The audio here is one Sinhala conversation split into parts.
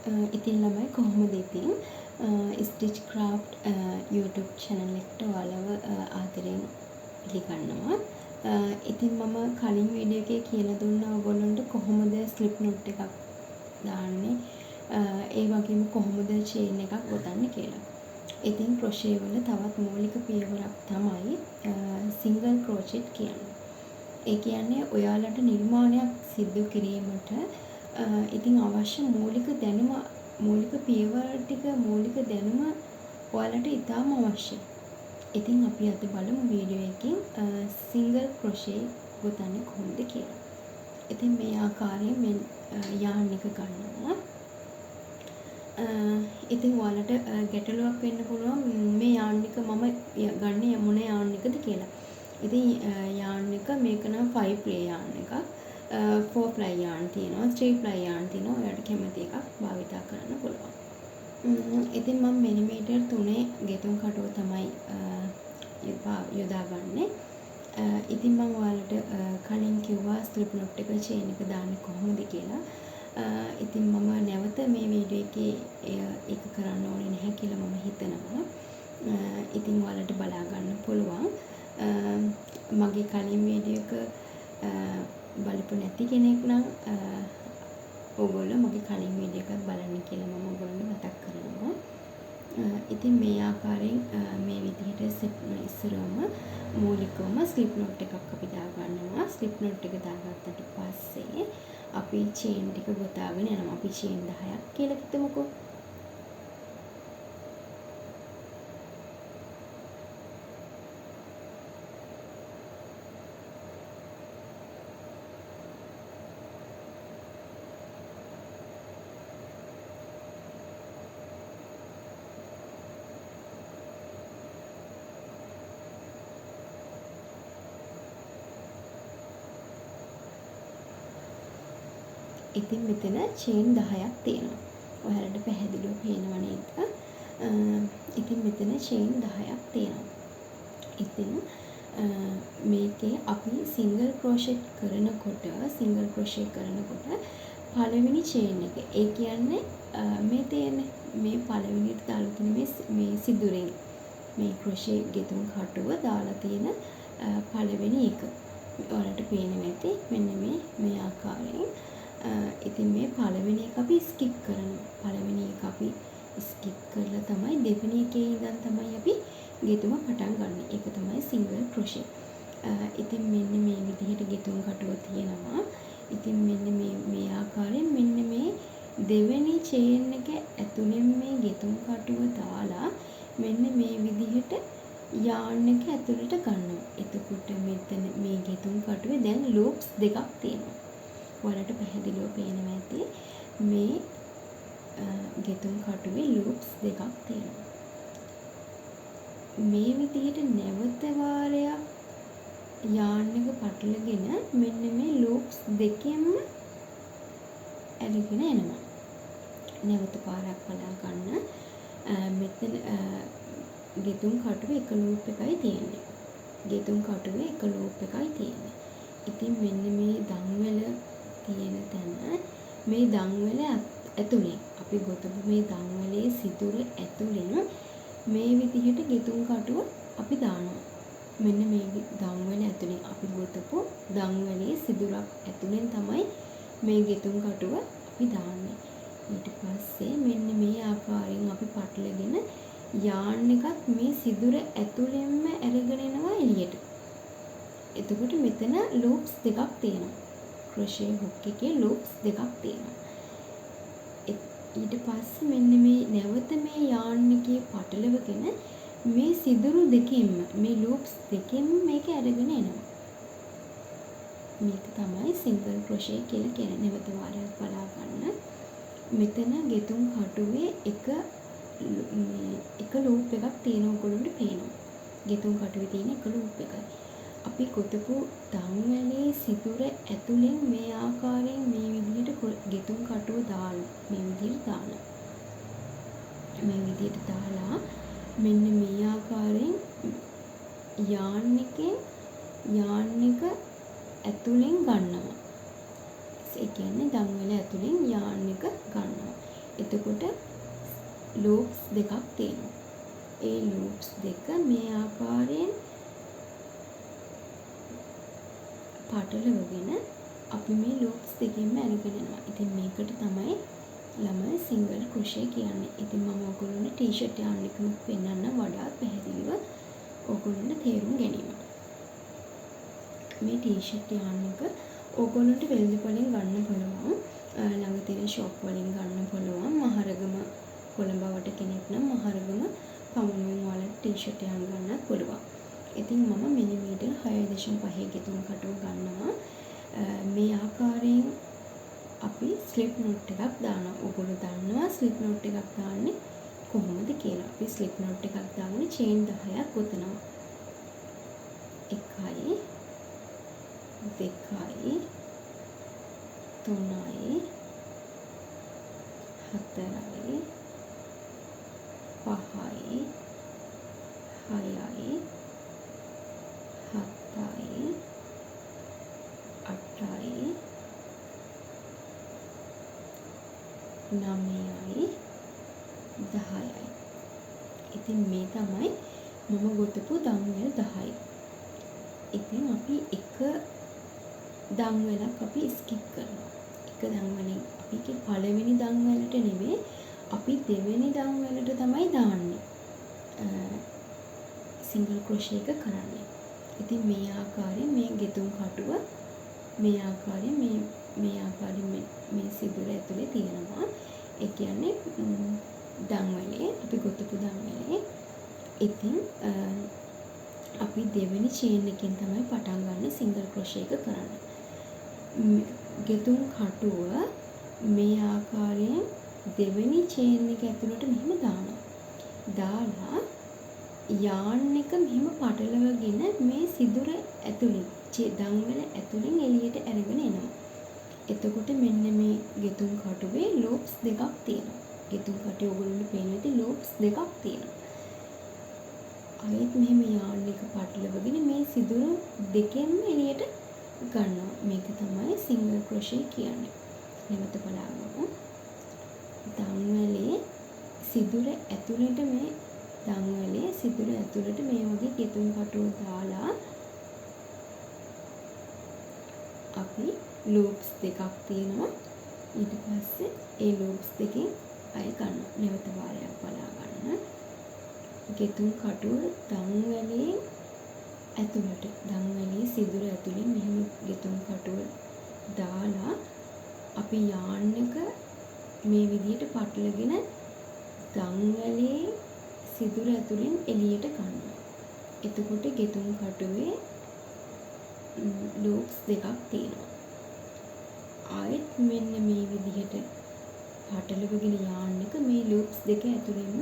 ඉතින් ළමයි කොහොමද ඉතින් ස්ටිච් ක්‍රාෆ්ට් YouTube channel එකට ඔයාලව ආදරයෙන් පිළිගන්නවා. ඉතින් මම කලින් වීඩියෝ එකේ කියලා දුන්නා ඔයගොල්ලන්ට කොහොමද ස්ලිප් නොට් එකක් දාන්නේ, ඒ වගේම කොහොමද චේන් එකක් ගොතන්නේ කියලා. ඉතින් ක්‍රොෂේ වල තවත් මූලික පියවරක් තමයි සිංගල් ක්‍රෝෂෙට් කියන්නේ. ඒ කියන්නේ ඔයාලට නිර්මාණයක් සිදු කිරීමට ඉතින් අවශ්‍ය මූලික දැනුම, මූලික පියවර ටික, මූලික දැනුම ඔයාලට ඉතාම අවශ්‍යයි. ඉතින් අපි අද බලමු වීඩියෝ එකකින් සිංගල් ක්‍රොෂේ ගොතන්නේ කොහොමද කියලා. ඉතින් මේ ආකාරයෙන් මේ යාන් එක ගන්නවා. ඉතින් ඔයාලට ගැටලුවක් වෙන්න පුළුවන් මේ යාන් එක මම ගන්නේ මොන යාන් එකද කියලා. ඉතින් යාන් එක මේක නම් 5 ප්ලේ යාන් එකක්. 4 ply yarn තියෙනවා, 3 ply yarn තියෙනවා. ඔයාලට කැමති එකක් භාවිතා කරන්න පුළුවන්. ඉතින් මම මිලිමීටර් 3 ගෙතුම් කටුව තමයි යොදාගන්නේ. ඉතින් මම ඔයාලට කලින් කිව්වා ස්ලිප් නොට් එක චේන් එක දාන්නේ කොහොමද කියලා. ඉතින් මම නැවත මේ වීඩියෝ එකේ ඒක කරන්න ඕනේ නැහැ කියලා මම හිතනවා. ඉතින් ඔයාලට බලා ගන්න පුළුවන්. මගේ කලින් වීඩියෝ එක බලපු නැති කෙනෙක් නම් ඕගොල්ලෝ මගේ කලින් වීඩියෝ එකක් බලන්න කියලා මම ඔයගොල්ලන්ට මතක් කරනවා. ඉතින් මේ ආකාරයෙන් මේ විදිහට ඉස්සරවම මූලිකවම ස්ලිප් නොට් එකක් අපි දාගන්නවා. ස්ලිප් නොට් එක දාගත්තට පස්සේ අපි චේන් ටික ගොතාගෙන යනවා. අපි චේන් 10ක් කියලා හිතමුකෝ. ඉතින් මෙතන චේන් 10ක් තියෙනවා. ඔයාලට පැහැදිලිව පේනව නේද? ඉතින් මෙතන චේන් 10ක් තියෙනවා. ඉතින් මේකේ අපි සිංගල් ක්‍රෝෂෙට් කරනකොට පළවෙනි චේන් එක, ඒ කියන්නේ මේ තියෙන මේ පළවෙනිට දාලා තියෙන මේ සිදුරෙන් මේ ක්‍රෝෂේ ගෙතුම් කටුව දාලා තියෙන පළවෙනි එක. ඔයාලට පේනවා ඇති මෙන්න මේ ආකාරයෙන්. ඉතින් මේ පළවෙනි එක අපි ස්කිප් කරනවා. පළවෙනි එක අපි ස්කිප් කරලා තමයි දෙවෙනි එකේ ඉඳන් තමයි අපි ගෙතුම පටන් ගන්න. ඒක තමයි සිංගල් ක්‍රොෂේ. ඉතින් මෙන්න මේ විදිහට ගෙතුම් කටුව තියෙනවා. ඉතින් මෙන්න මේ ආකාරයෙන් මෙන්න මේ දෙවෙනි චේන් එක ඇතුලෙන් මේ ගෙතුම් කටුව දාලා මෙන්න මේ විදිහට යාන් එක ඇතුලට ගන්නවා. එතකොට මෙතන මේ ගෙතුම් කටුවේ දැන් ලූප්ස් දෙකක් තියෙනවා. ඔයාලට පැහැදිලිව පේනවා ඇති මේ ගෙතුම් කටුවේ ලූප්ස් දෙකක් තියෙනවා. මේ විදිහට නැවත වාරයක් යාන් එක පටලගෙන මෙන්න මේ ලූප්ස් දෙකෙන්ම අරගෙන එනවා. නැවත පාරක් බලා ගන්න. මෙතන ගෙතුම් කටුවේ එක ලූප් එකයි තියෙන්නේ. ගෙතුම් කටුවේ එක ලූප් එකයි තියෙන්නේ. ඉතින් මෙන්න මේ දන්වැල තියෙන තැන මේ දන්වැල ඇතුලෙන් අපි ගොතපු මේ දන්වැලේ සිදුර ඇතුලෙන් මේ විදිහට ගෙතුම් කටුව අපි දානවා. මෙන්න මේ දන්වැල ඇතුලෙන් අපි ගොතපු දන්වැලේ සිදුරක් ඇතුලෙන් තමයි මේ ගෙතුම් කටුව අපි දාන්නේ. ඊට පස්සේ මෙන්න මේ ආකාරයෙන් අපි පටලගෙන යාන් එකත් මේ සිදුර ඇතුලෙන්ම අරගෙන එනවා එළියට. එතකොට මෙතන ලූප්ස් දෙකක් තියෙනවා. ක්‍රොෂේ හුක් එකේ ලූප්ස් දෙකක් තියෙනවා. ඊට පස්සේ මෙන්න මේ නැවත මේ යාන් එකේ පටලවගෙන මේ සිදුරු දෙකෙන්ම මේ ලූප්ස් දෙකෙන්ම මේක අරගෙන එනවා. මේක තමයි සිංගල් ක්‍රොෂේ කියලා කියන්නේ. නැවත වාරයක් බලා ගන්න. මෙතන ගෙතුම් කටුවේ එක ලූප් එකක් තියෙන ඔයගොල්ලන්ට පේනවා. ගෙතුම් කටුවේ තියෙන එක ලූප් එකයි. අපි ගොතපු දන්වැලේ සිදුර ඇතුලෙන් මේ ආකාරයෙන් මේ විදිහට ගෙතුම් කටුව දාලා මේ විදිහට දාලා මෙන්න මේ ආකාරයෙන් යාන් එක ඇතුලෙන් ගන්නවා. ඒ කියන්නේ දන්වැල ඇතුලෙන් යාන් එක ගන්නවා. එතකොට ලූප්ස් දෙකක් තියෙනවා. ඒ ලූප්ස් දෙක මේ ආකාරයෙන් පටලවගෙන අපි මේ ලූප්ස් දෙකෙන්ම අරගෙන යනවා. ඉතින් මේකට තමයි ළමයි සිංගල් ක්‍රොෂේ කියන්නේ. ඉතින් මම ඔයගොල්ලන්ට ටී-ෂර්ට් yarn එකකුත් පෙන්වන්න වඩාත් පැහැදිලිව ඔයගොල්ලන්ට තේරුම් ගැනීමට. මේ ටී-ෂර්ට් yarn එක ඔයගොල්ලන්ට වෙළඳ පොලෙන් ගන්න පුළුවන්. ළඟ තියෙන ෂොප් වලින් ගන්න පුළුවන්. මහරගම කොළඹවට කෙනෙක් නම් මහරගම පමුණුවෙන් ඔයාලට ටී-ෂර්ට් yarn ගන්නත් පුළුවන්. ඉතින් මම මිලිමීටර් 6.5 ගෙතුම් කටුව ගන්නවා. මේ ආකාරයෙන් අපි ස්ලිප් නොට් එකක් දානවා. ඔයගොල්ලෝ දන්නවා ස්ලිප් නොට් එකක් දාන්නේ කොහොමද කියලා. අපි ස්ලිප් නොට් එකක් දාන්නේ චේන් 10ක් ගොතනවා. 1යි 2යි 3යි 4යි 5යි 6යි 7යි 8යි 9යි 10යි. ඉතින් මේ තමයි මම ගොතපු දම්වැල් 10යි. ඉතින් අපි එක දම්වැලක් අපි ස්කිප් කරනවා. එක දම්වැලෙන් අපි පළවෙනි දම්වැලට නෙමෙයි අපි දෙවෙනි දම්වැලට තමයි දාන්නේ. සිංගල් ක්‍රොෂේ එක කරන්නේ. ඉතින් මේ ආකාරයෙන් මේ ගෙතුම් කටුව මේ ආකාරයෙන් මේ සිදුර ඇතුලේ තියෙනවා. ඒ කියන්නේ දම්වැලේ අපි ගොතපු දම්වැලේ. ඉතින් අපි දෙවෙනි චේන් එකෙන් තමයි පටන් ගන්න සිංගල් ක්‍රොෂේ එක කරන්න. ගෙතුම් කටුව මේ ආකාරයෙන් දෙවෙනි චේන් එක ඇතුළට මෙහෙම දානවා. දාලා යාන් එක මෙහෙම පටලවගෙන මේ සිදුර ඇතුළෙන් දම්වැල ඇතුළෙන් එළියට අරගෙන එනවා. එතකොට මෙන්න මේ ගෙතුම් කටුවේ ලූප්ස් දෙකක් තියෙනවා. ගෙතුම් කටුවේ ඔයගොල්ලන්ට පේන විදිහට ලූප්ස් දෙකක් තියෙනවා. ආයෙත් මෙහෙම යාන් එක පටලවගෙන මේ සිදුර දෙකෙන්ම එළියට ගන්නවා. මේක තමයි සිංගල් ක්‍රොෂේ කියන්නේ. නැවත බලමු. දම්වැලේ සිදුර ඇතුළට මේ වගේ ගෙතුම් කටුව දාලා අපි ලූප්ස් දෙකක් තියෙනවා. ඊට පස්සේ ඒ ලූප්ස් දෙකෙන් අය ගන්නවා. නැවත වාරයක් බලා ගන්න. ගෙතුම් කටුව දම්වැලේ සිදුර ඇතුලෙන් මෙහෙම ගෙතුම් කටුව දාලා අපි යාන් එක මේ විදිහට පටලගෙන දම්වැලේ සිදුර ඇතුලෙන් එළියට ගන්නවා. එතකොට ගෙතුම් කටුවේ ලූප්ස් දෙකක් තියෙනවා. ආයෙත් මෙන්න මේ විදිහට පටලවගෙන යාන් එක මේ ලූප්ස් දෙක ඇතුලෙන්ම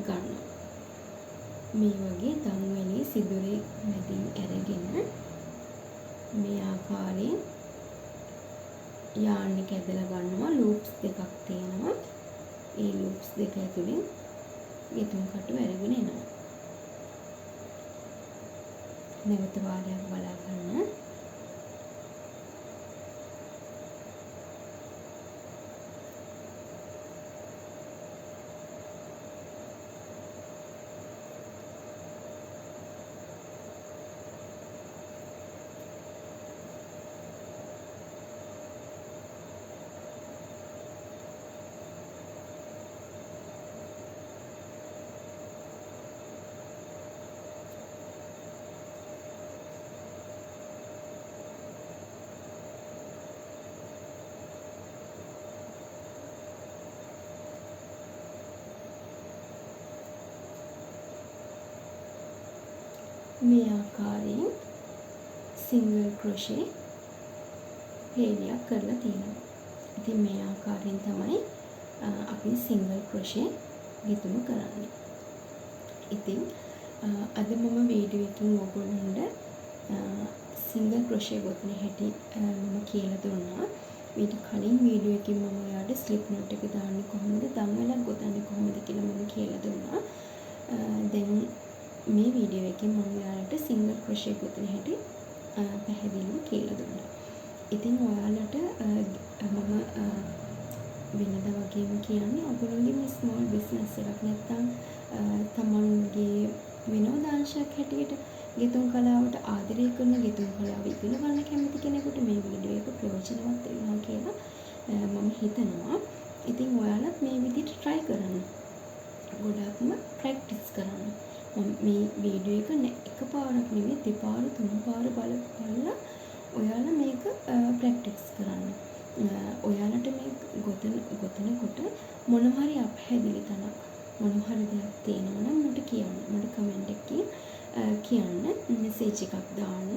ගන්නවා. මේ වගේ දම්වැලේ සිදුරේ මැදින් අරගෙන මේ ආකාරයෙන් යාන් එක ඇදලා ගන්නවා. ලූප්ස් දෙකක් තියෙනවා. ඒ ලූප්ස් දෙක ඇතුලෙන් ගෙතුම් කටුව අරගෙන එනවා. නැවත වාරයක් බලා ගන්න. මේ ආකාරයෙන් සිංගල් ක්‍රොෂේ හේලියක් කරලා තියෙනවා. ඉතින් මේ ආකාරයෙන් තමයි අපි සිංගල් ක්‍රොෂේ ගෙතුම කරන්නේ. ඉතින් අද මම වීඩියෝ එකකින් ඔයගොල්ලන්ට සිංගල් ක්‍රොෂේ ගොතන හැටි මම කියලා දුන්නා. ඊට කලින් වීඩියෝ එකකින් මම ඔයාලට ස්ලිප් නොට් එක දාන්නේ කොහොමද, දම්වැලක් ගොතන්නේ කොහොමද කියලා මම කියලා දුන්නා. දැන් මේ වීඩියෝ එකෙන් මම ඔයාලට සිංගල් ක්‍රොෂේ ගොතන හැටි පැහැදිලිව කියලා දුන්නා. ඉතින් ඔයාලට මම වෙනද වගේම කියන්නේ ඔයගොල්ලෝගේ මේ ස්මෝල් බිස්නස් එකක් නැත්නම් තමන්ගේ විනෝදාංශයක් හැටියට ගෙතුම් කලාවට ආදරය කරන ගෙතුම් කලාව ඉගෙන ගන්න කැමති කෙනෙකුට මේ වීඩියෝ එක ප්‍රයෝජනවත් වෙනවා කියලා මම හිතනවා. ඉතින් ඔයාලත් මේ විදිහට try කරන්න. ගොඩක්ම ප්‍රැක්ටිස් කරන්න. මම මේ වීඩියෝ එක එකපාරක් නෙමෙයි දෙපාර තුන් පාර බලලා ඔයාලා මේක ප්‍රැක්ටිස් කරන්න. ඔයාලට මේ ගොතනකොට මොනවා හරි අපහැදිලි තැනක් මොනවා හරි දෙයක් තියෙනවා නම් මට කියන්න. මට කමෙන්ට් එකකින් කියන්න, මෙසේජ් එකක් දාන්න.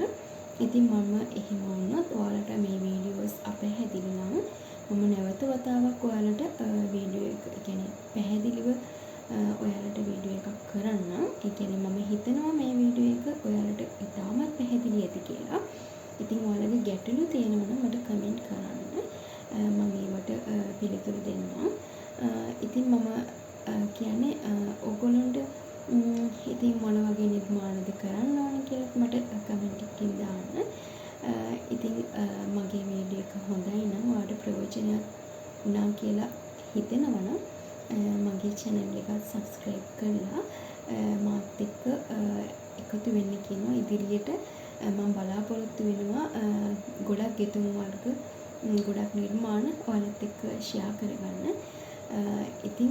ඉතින් මම එහෙම වුණොත් ඔයාලට මේ වීඩියෝස් අපහැදිලි නම් මම නැවත වතාවක් ඔයාලට වීඩියෝ එක කියන්නේ පැහැදිලිව ඔයාලට වීඩියෝ එකක් කරන්න. ඒ කියන්නේ මම හිතනවා මේ වීඩියෝ එක ඔයාලට ඉතාමත් පැහැදිලි ඇති කියලා. ඉතින් ඔයාලගේ ගැටලු තියෙනවා නම් මට කමෙන්ට් කරන්න. මම ඒවට පිළිතුරු දෙන්නම්. ඉතින් මම කියන්නේ ඔයගොල්ලන්ට ඉතින් මොන වගේ නිර්මාණද කරන්න ඕන කියලා මට කමෙන්ට් එකකින් දාන්න. ඉතින් මගේ වීඩියෝ එක හොඳයි නම් ඔයාලට ප්‍රයෝජනයක් වුණා කියලා හිතෙනවා නම් මගේ channel එකත් subscribe කරලා මාත් එක්ක එකතු වෙන්න කියනවා. ඉදිරියට මම බලාපොරොත්තු වෙනවා ගොඩක් ගෙතුම් වර්ග ගොඩක් නිර්මාණ ඔයාලත් එක්ක share කරගන්න. ඉතින්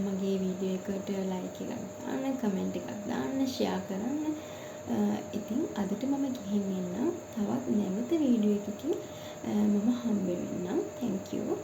මගේ වීඩියෝ එකට like එකක් දාන්න, comment එකක් දාන්න, share කරන්න. ඉතින් අදට මම ගිහින් එන්නම්. තවත් නැවත වීඩියෝ එකකින් මම හම්බ වෙන්නම්. Thank you.